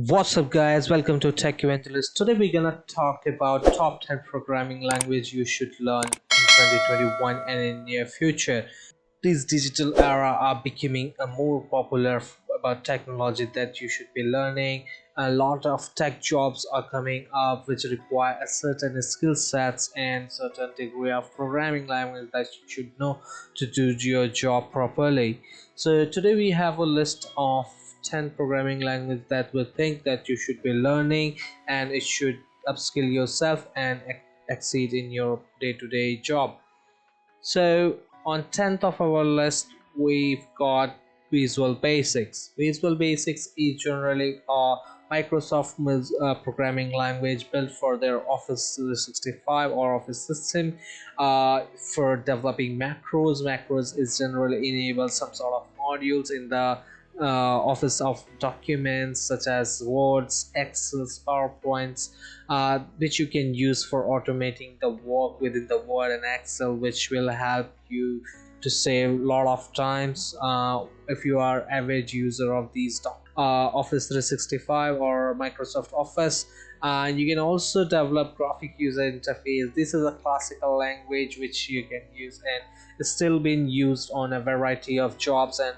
What's up guys, welcome to Tech Evangelist. Today we're gonna talk about top 10 programming language you should learn in 2021 and in near future. This digital era are becoming a more popular about technology that you should be learning. A lot of tech jobs are coming up which require a certain skill sets and certain degree of programming language that you should know to do your job properly. So today we have a list of 10 programming language that we think that you should be learning, and it should upskill yourself and exceed in your day-to-day job. So on 10th of our list we've got Visual Basics. Visual Basics is generally a Microsoft programming language built for their Office 365 or Office system for developing macros. Macros is generally enable some sort of modules in the Office of documents such as Words, Excels, PowerPoints, which you can use for automating the work within the Word and Excel, which will help you to save a lot of times if you are average user of these Office 365 or Microsoft Office. You can also develop graphic user interface. This is a classical language which you can use and is still being used on a variety of jobs, and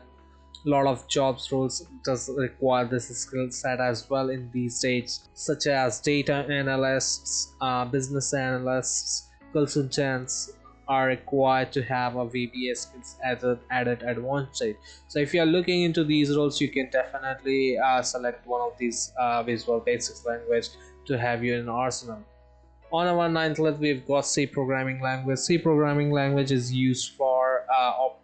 a lot of jobs roles does require this skill set as well in these days, such as data analysts, business analysts, consultants are required to have a VBA skills as an added advantage. So if you are looking into these roles, you can definitely select one of these Visual Basics language to have you in arsenal. On our ninth list, we've got C programming language. C programming language is used for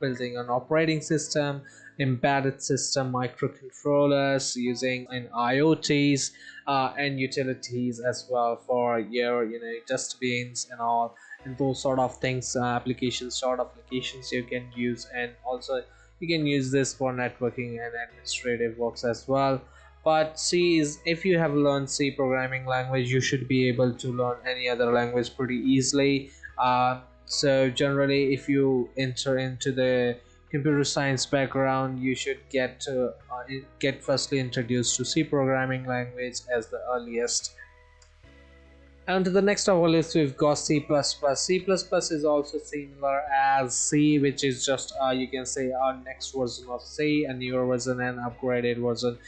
building an operating system, embedded system, microcontrollers, using in IoTs and utilities as well for your dustbins and all, and those sort of things, applications, short applications you can use, and also you can use this for networking and administrative works as well. But C is, if you have learned C programming language, you should be able to learn any other language pretty easily. So generally if you enter into the computer science background, you should get firstly introduced to C programming language as the earliest. And to the next of our list, we've got C++. C++ is also similar as C, which is just you can say our next version of C, a newer version and upgraded version,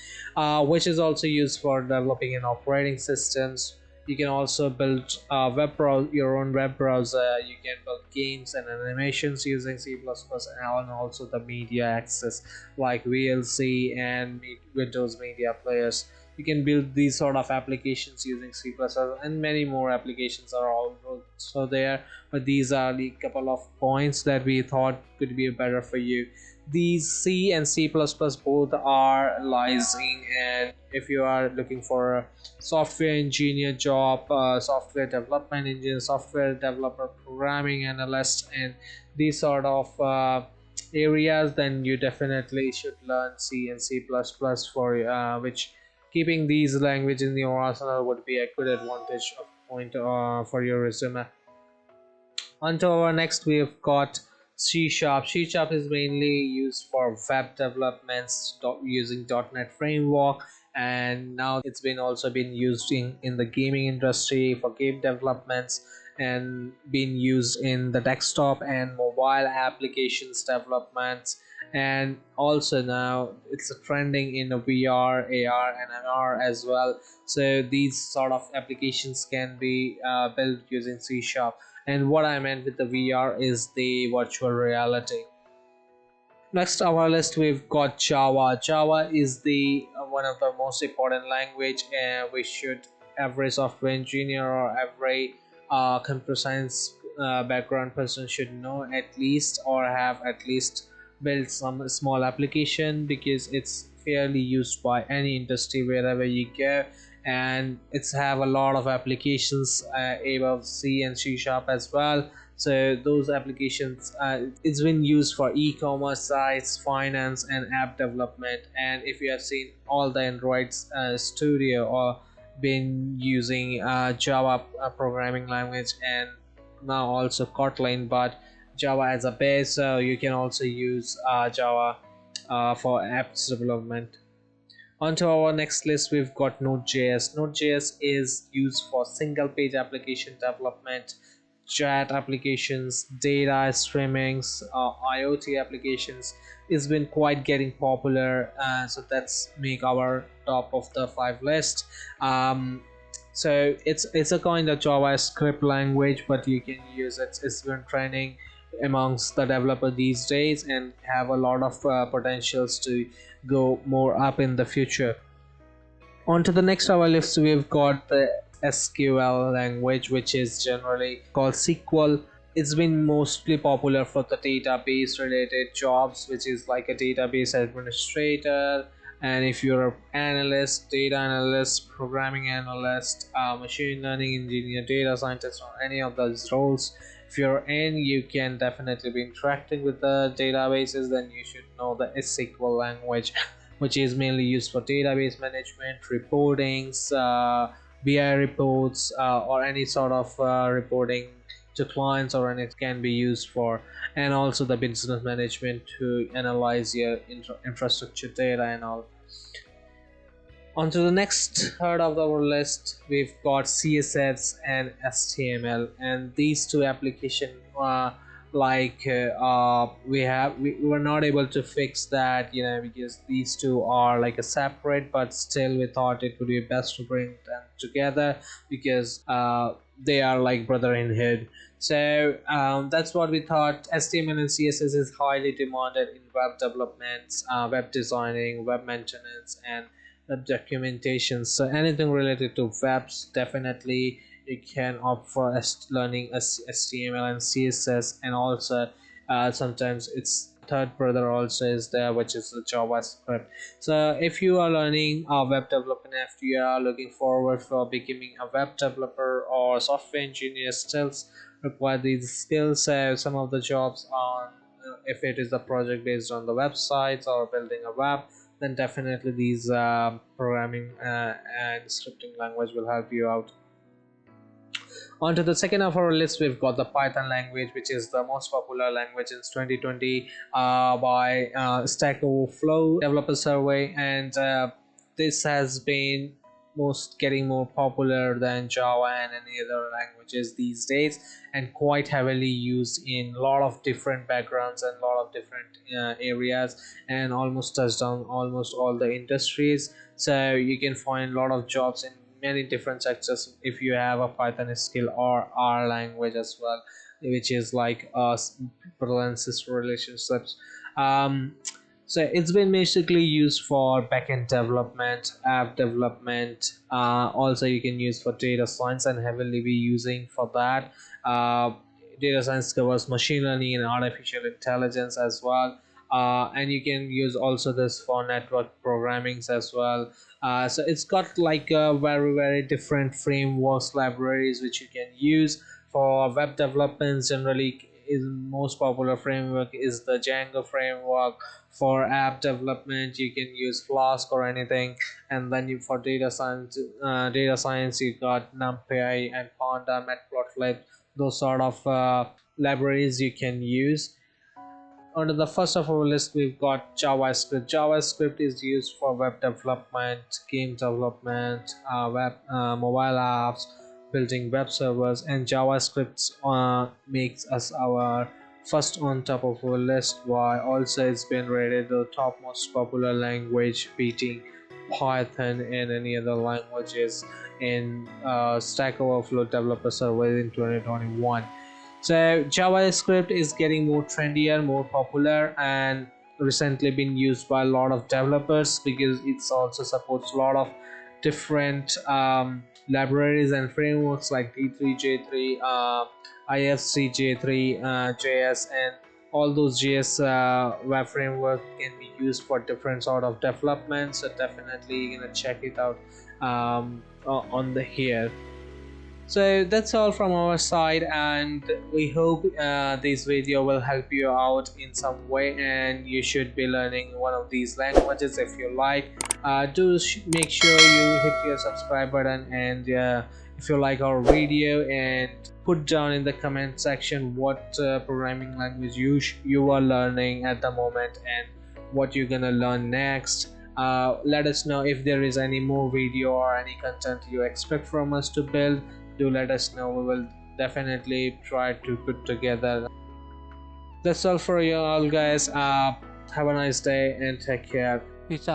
which is also used for developing an operating systems. You can also build your own web browser. You can build games and animations using C++, and also the media access like VLC and Windows media players. You can build these sort of applications using C++, and many more applications are also there, but these are the couple of points that we thought could be better for you. These C and C++ both are licensing, and if you are looking for a software engineer job, software development engineer, software developer, programming analyst, and these sort of areas, then you definitely should learn C and C++ for which keeping these languages in your arsenal would be a good advantage of point for your resume. On to our next, we've got C Sharp. C Sharp is mainly used for web developments using .NET framework, and now it's been also been used in the gaming industry for game developments, and being used in the desktop and mobile applications developments, and also now it's a trending in the VR, AR and MR as well. So these sort of applications can be built using C Sharp, and what I meant with the VR is the virtual reality. Next on our list, we've got Java. Java is the one of the most important language, and we should every software engineer or every computer science background person should know at least, or have at least built some small application, because it's fairly used by any industry wherever you go, and it's have a lot of applications above C and C Sharp as well. So those applications, it's been used for e-commerce sites, finance and app development. And if you have seen all the Android studio or been using Java programming language, and now also Kotlin, but Java as a base, so you can also use Java for apps development. Onto our next list, we've got Node.js. Node.js is used for single page application development, chat applications, data streamings, IoT applications. It's been quite getting popular, so that's make our top of the five list. So it's a kind of JavaScript language, but you can use it. It's been trending amongst the developer these days and have a lot of potentials to go more up in the future. On to the next our list, we've got the SQL language, which is generally called SQL. It's been mostly popular for the database related jobs, which is like a database administrator, and if you're an analyst, data analyst, programming analyst, machine learning engineer, data scientist, or any of those roles, if you're in, you can definitely be interacting with the databases, then you should know the SQL language, which is mainly used for database management, reportings, BI reports, or any sort of reporting to clients, or any can be used for, and also the business management to analyze your infrastructure data and all. On to the next third of our list, we've got CSS and HTML, and these two applications we were not able to fix that, because these two are like a separate, but still we thought it would be best to bring them together because they are like brother in hood. So that's what we thought. HTML and CSS is highly demanded in web development, web designing, web maintenance, and web documentation. So anything related to webs, definitely you can opt for learning HTML and CSS, and also sometimes its third brother also is there, which is the JavaScript. So if you are learning web development, if you are looking forward for becoming a web developer or software engineer, still require these skills. Some of the jobs on if it is a project based on the websites or building a web, then definitely these programming and scripting language will help you out. Onto the second of our list, we've got the Python language, which is the most popular language in 2020 by Stack Overflow developer survey, and this has been getting more popular than Java and any other languages these days, and quite heavily used in a lot of different backgrounds and a lot of different areas, and almost touched on almost all the industries. So you can find a lot of jobs in many different sectors if you have a Python skill or R language as well, which is like brother and sister relationships. um, so it's been basically used for backend development, app development, also you can use for data science and heavily be using for that. Data science covers machine learning and artificial intelligence as well, and you can use also this for network programmings as well. So it's got like a very different frameworks, libraries which you can use for web development. Generally is most popular framework is the Django framework. For app development you can use Flask or anything, and then you for data science you got NumPy and Panda, Matplotlib, those sort of libraries you can use. Under the first of our list, we've got JavaScript. JavaScript is used for web development, game development, mobile apps, building web servers, and JavaScript makes us our first on top of our list. Why also it's been rated the top most popular language, beating Python and any other languages in Stack Overflow developer survey in 2021. So JavaScript is getting more trendier, more popular, and recently been used by a lot of developers because it also supports a lot of different libraries and frameworks like D3, J3, IFC, J3, JS, and all those JS web framework can be used for different sort of development. So definitely you're gonna check it out on the here. So that's all from our side, and we hope this video will help you out in some way, and you should be learning one of these languages if you like. Make sure you hit your subscribe button, and if you like our video, and put down in the comment section what programming language you are learning at the moment and what you're gonna learn next. Let us know if there is any more video or any content you expect from us to build. Do let us know, we will definitely try to put together. That's all for you all, guys. Have a nice day and take care. Peace out.